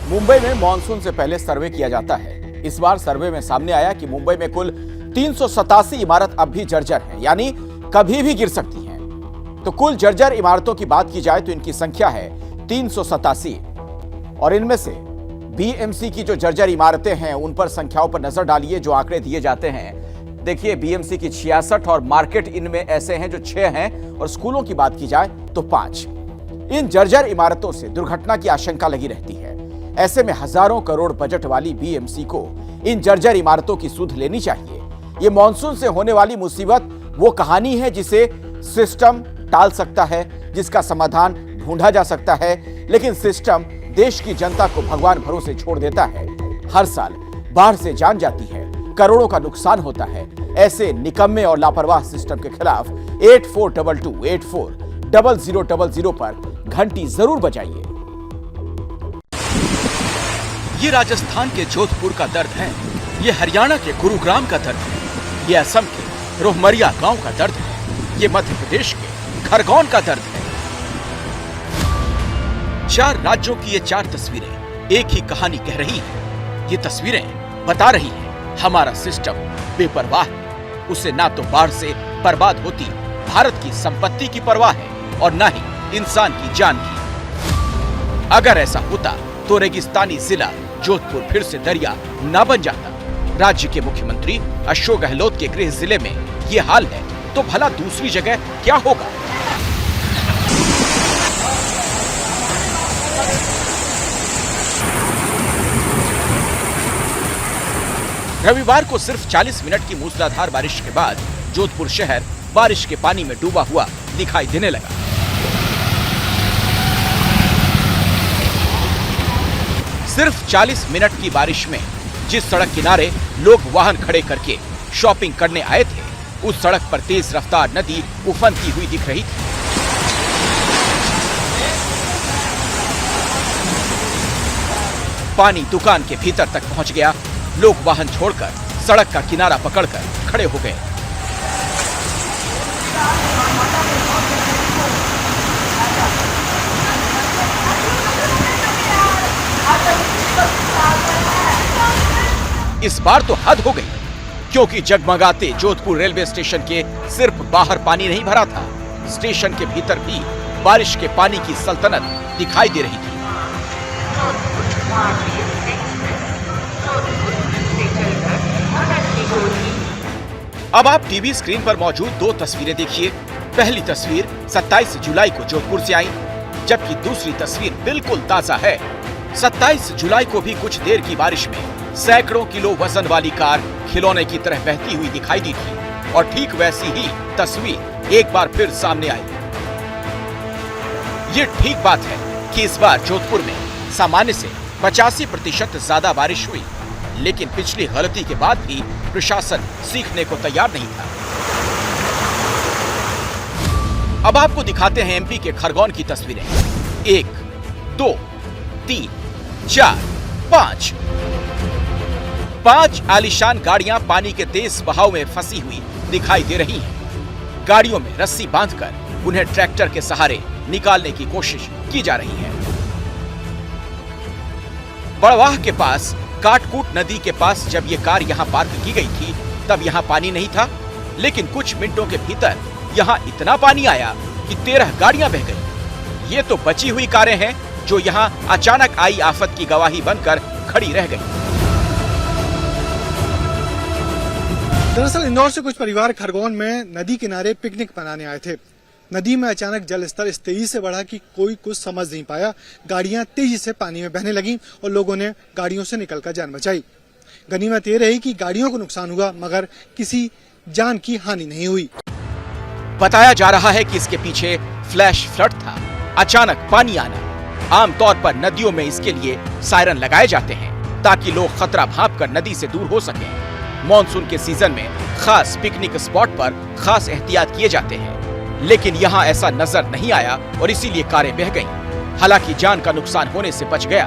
मुंबई में मॉनसून से पहले सर्वे किया जाता है। इस बार सर्वे में सामने आया कि मुंबई में कुल 387 इमारत अब भी जर्जर हैं, यानी कभी भी गिर सकती हैं। तो कुल जर्जर इमारतों की बात की जाए तो इनकी संख्या है 387 और इनमें से बीएमसी की जो जर्जर इमारतें हैं उन पर संख्याओं पर नजर डालिए जो आंकड़े दिए जाते हैं। देखिए, बीएमसी की 66 और मार्केट इनमें ऐसे हैं जो 6 हैं और स्कूलों की बात की जाए तो 5। इन जर्जर इमारतों से दुर्घटना की आशंका लगी रहती है। ऐसे में हजारों करोड़ बजट वाली बीएमसी को इन जर्जर इमारतों की सुध लेनी चाहिए। ये मॉनसून से होने वाली मुसीबत वो कहानी है जिसे सिस्टम टाल सकता है, जिसका समाधान ढूंढा जा सकता है, लेकिन सिस्टम देश की जनता को भगवान भरोसे छोड़ देता है। हर साल बाढ़ से जान जाती है, करोड़ों का नुकसान होता है। ऐसे निकम्मे और लापरवाह सिस्टम के खिलाफ 8422840000 पर घंटी जरूर बजाइए। ये राजस्थान के जोधपुर का दर्द है, ये हरियाणा के गुरुग्राम का दर्द है, ये असम के रोहमरिया गांव का दर्द है, ये मध्य प्रदेश के खरगोन का दर्द है। 4 राज्यों की ये 4 तस्वीरें एक ही कहानी कह रही हैं। ये तस्वीरें बता रही हैं हमारा सिस्टम बेपरवाह है। उसे ना तो बाढ़ से बर्बाद होती भारत की संपत्ति की परवाह है और ना ही इंसान की जान की। अगर ऐसा होता तो रेगिस्तानी जिला जोधपुर फिर से दरिया न बन जाता। राज्य के मुख्यमंत्री अशोक गहलोत के गृह जिले में ये हाल है तो भला दूसरी जगह क्या होगा? रविवार को सिर्फ 40 मिनट की मूसलाधार बारिश के बाद जोधपुर शहर बारिश के पानी में डूबा हुआ दिखाई देने लगा। सिर्फ 40 मिनट की बारिश में जिस सड़क किनारे लोग वाहन खड़े करके शॉपिंग करने आए थे, उस सड़क पर तेज रफ्तार नदी उफनती हुई दिख रही थी। पानी दुकान के भीतर तक पहुंच गया। लोग वाहन छोड़कर सड़क का किनारा पकड़कर खड़े हो गए। इस बार तो हद हो गई, क्योंकि जगमगाते जोधपुर रेलवे स्टेशन के सिर्फ बाहर पानी नहीं भरा था, स्टेशन के भीतर भी बारिश के पानी की सल्तनत दिखाई दे रही थी। अब आप टीवी स्क्रीन पर मौजूद 2 तस्वीरें देखिए। पहली तस्वीर 27 जुलाई को जोधपुर से आई, जबकि दूसरी तस्वीर बिल्कुल ताजा है। 27 जुलाई को भी कुछ देर की बारिश में सैकड़ों किलो वजन वाली कार खिलौने की तरह बहती हुई दिखाई दी थी और ठीक वैसी ही तस्वीर एक बार फिर सामने आई। ये ठीक बात है कि इस बार जोधपुर में सामान्य से 85% ज्यादा बारिश हुई, लेकिन पिछली गलती के बाद भी प्रशासन सीखने को तैयार नहीं था। अब आपको दिखाते हैं एमपी के खरगोन की तस्वीरें। 1, 2, 3, 4, 5 आलीशान गाड़ियां पानी के तेज बहाव में फंसी हुई दिखाई दे रही हैं। गाड़ियों में रस्सी बांधकर उन्हें ट्रैक्टर के सहारे निकालने की कोशिश की जा रही है। बड़वाह के पास काटकूट नदी के पास जब ये कार यहाँ पार्क की गई थी तब यहाँ पानी नहीं था, लेकिन कुछ मिनटों के भीतर यहाँ इतना पानी आया कि 13 गाड़ियां बह गई। ये तो बची हुई कारें हैं जो यहाँ अचानक आई आफत की गवाही बनकर खड़ी रह गई। दरअसल इंदौर से कुछ परिवार खरगोन में नदी किनारे पिकनिक मनाने आए थे। नदी में अचानक जल स्तर इस तेजी से बढ़ा कि कोई कुछ समझ नहीं पाया। गाड़ियां तेजी से पानी में बहने लगीं और लोगों ने गाड़ियों से निकलकर जान बचाई। गनीमत ये रही कि गाड़ियों को नुकसान हुआ मगर किसी जान की हानि नहीं हुई। बताया जा रहा है कि इसके पीछे फ्लैश फ्लड था, अचानक पानी आना। आमतौर पर नदियों में इसके लिए सायरन लगाए जाते हैं ताकि लोग खतरा भांपकर नदी से दूर हो सकें। मॉनसून के सीजन में खास पिकनिक स्पॉट पर खास एहतियात किए जाते हैं, लेकिन यहाँ ऐसा नजर नहीं आया और इसीलिए कारें बह गईं। हालांकि जान का नुकसान होने से बच गया।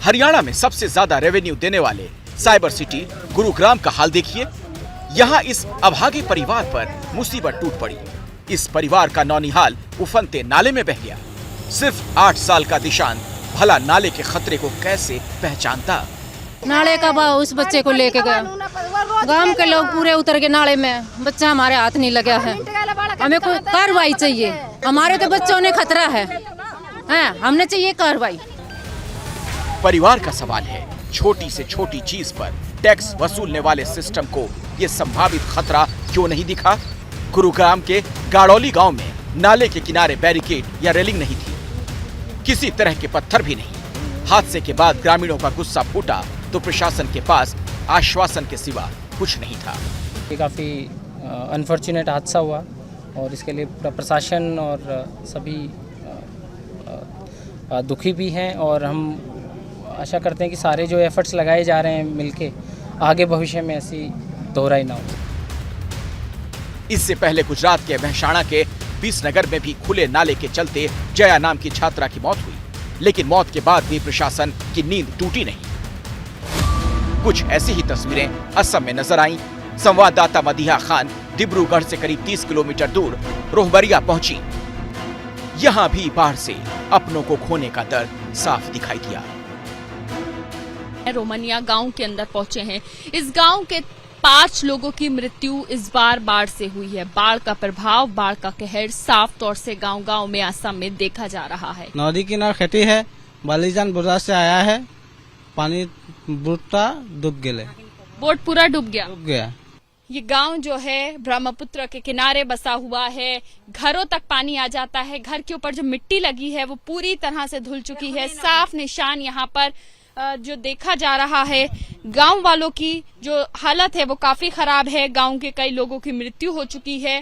हरियाणा में सबसे ज्यादा रेवेन्यू देने वाले साइबर सिटी गुरुग्राम का हाल देखिए। यहाँ इस अभागे परिवार पर मुसीबत टूट पड़ी। इस परिवार का नौनिहाल उफनते नाले में बह गया। सिर्फ 8 साल का दिशांत भला नाले के खतरे को कैसे पहचानता। नाले का भाव उस बच्चे को लेके गया, गांव के लोग पूरे उतर के नाले में, बच्चा हमारे हाथ नहीं लगा है। हमें कोई कार्रवाई चाहिए, हमारे तो बच्चों ने खतरा है, हमने चाहिए कार्रवाई। परिवार का सवाल है, छोटी से छोटी चीज पर टैक्स वसूलने वाले सिस्टम को ये संभावित खतरा क्यों नहीं दिखा। गुरुग्राम के गाड़ौली गांव में नाले के किनारे बैरिकेड या रेलिंग नहीं थी, किसी तरह के पत्थर भी नहीं। हादसे के बाद ग्रामीणों का गुस्सा फूटा तो प्रशासन के पास आश्वासन के सिवा कुछ नहीं था। ये काफ़ी अनफॉर्चुनेट हादसा हुआ और इसके लिए पूरा प्रशासन और सभी दुखी भी हैं और हम आशा करते हैं कि सारे जो एफर्ट्स लगाए जा रहे हैं मिलके आगे भविष्य में ऐसी दोहराई ना हो। इससे पहले गुजरात के महसाणा के बीसनगर में भी खुले नाले के चलते जया नाम की छात्रा की मौत हुई, लेकिन मौत के बाद भी प्रशासन की नींद टूटी नहीं। कुछ ऐसी ही तस्वीरें असम में नजर आईं। संवाददाता मदीहा खान डिब्रूगढ़ से करीब 30 किलोमीटर दूर रोहबरिया पहुंची। यहां भी बाढ़ से अपनों को खोने का दर्द साफ दिखाई दिया। रोमनिया गांव के अंदर पहुंचे हैं। इस गांव के 5 लोगों की मृत्यु इस बार बाढ़ से हुई है। बाढ़ का प्रभाव, बाढ़ का कहर साफ तौर से गांव-गांव में असम में देखा जा रहा है। नदी किनार खेती है, बालीजान बुरा से आया है, पानी बुटता डूब गए, बोट पूरा डूब गया। ये गांव जो है ब्रह्मपुत्र के किनारे बसा हुआ है। घरों तक पानी आ जाता है। घर के ऊपर जो मिट्टी लगी है वो पूरी तरह से धुल चुकी है। साफ निशान यहाँ पर जो देखा जा रहा है। गांव वालों की जो हालत है वो काफी खराब है। गांव के कई लोगों की मृत्यु हो चुकी है।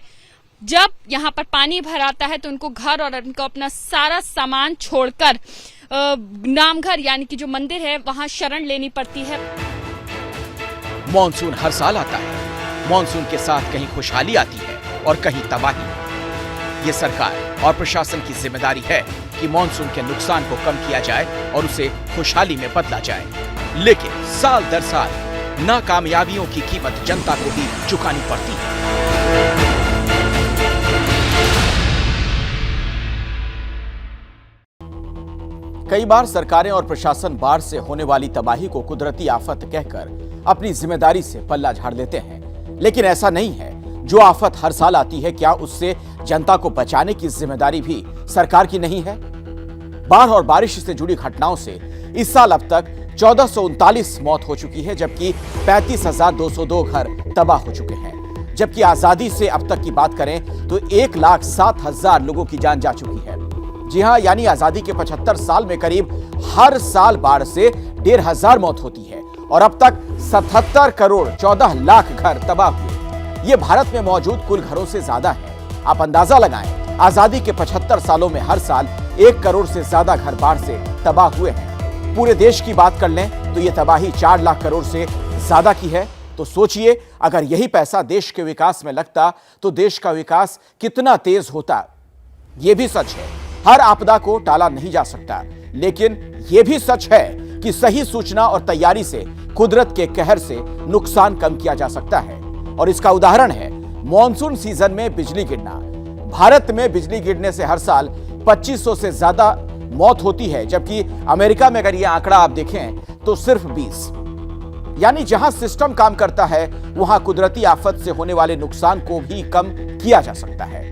जब यहाँ पर पानी भर आता है तो उनको घर और उनको अपना सारा सामान छोड़कर नामघर यानी कि जो मंदिर है वहां शरण लेनी पड़ती है। मॉनसून हर साल आता है। मॉनसून के साथ कहीं खुशहाली आती है और कहीं तबाही। ये सरकार और प्रशासन की जिम्मेदारी है कि मॉनसून के नुकसान को कम किया जाए और उसे खुशहाली में बदला जाए। लेकिन साल दर साल नाकामयाबियों की कीमत जनता को भी चुकानी पड़ती है। कई बार सरकारें और प्रशासन बाढ़ से होने वाली तबाही को कुदरती आफत कहकर अपनी जिम्मेदारी से पल्ला झाड़ लेते हैं, लेकिन ऐसा नहीं है। जो आफत हर साल आती है, क्या उससे जनता को बचाने की जिम्मेदारी भी सरकार की नहीं है? बाढ़ और बारिश से जुड़ी घटनाओं से इस साल अब तक 1439 मौत हो चुकी है, जबकि 35,202 घर तबाह हो चुके हैं। जबकि आजादी से अब तक की बात करें तो 1,07,000 लोगों की जान जा चुकी है। जी हां, यानी आजादी के 75 साल में करीब हर साल बाढ़ से 1,500 मौत होती है और अब तक 77 करोड़ 14 लाख घर तबाह हुए। ये भारत में मौजूद कुल घरों से ज्यादा है। आप अंदाजा लगाएं, आजादी के 75 सालों में हर साल 1 करोड़ से ज्यादा घर बाढ़ से तबाह हुए हैं। पूरे देश की बात कर लें तो ये तबाही 4 लाख करोड़ से ज्यादा की है। तो सोचिए, अगर यही पैसा देश के विकास में लगता तो देश का विकास कितना तेज होता। ये भी सच है, हर आपदा को टाला नहीं जा सकता, लेकिन यह भी सच है कि सही सूचना और तैयारी से कुदरत के कहर से नुकसान कम किया जा सकता है। और इसका उदाहरण है मॉनसून सीजन में बिजली गिरना। भारत में बिजली गिरने से हर साल 2500 से ज्यादा मौत होती है, जबकि अमेरिका में अगर यह आंकड़ा आप देखें तो सिर्फ 20। यानी जहां सिस्टम काम करता है वहां कुदरती आफत से होने वाले नुकसान को भी कम किया जा सकता है।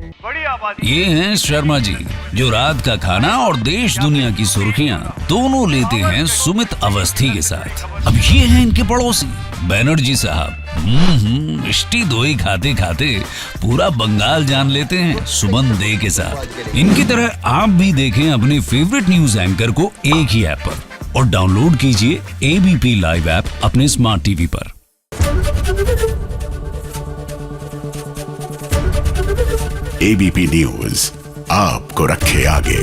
ये हैं शर्मा जी, जो रात का खाना और देश दुनिया की सुर्खियां दोनों लेते हैं सुमित अवस्थी के साथ। अब ये हैं इनके पड़ोसी बनर्जी साहब। मिष्टी दोई खाते खाते पूरा बंगाल जान लेते हैं सुमन दे के साथ। इनकी तरह आप भी देखें अपने फेवरेट न्यूज एंकर को एक ही ऐप पर और डाउनलोड कीजिए एबीपी लाइव ऐप अपने स्मार्ट टीवी पर। एबीपी न्यूज आपको रखे आगे।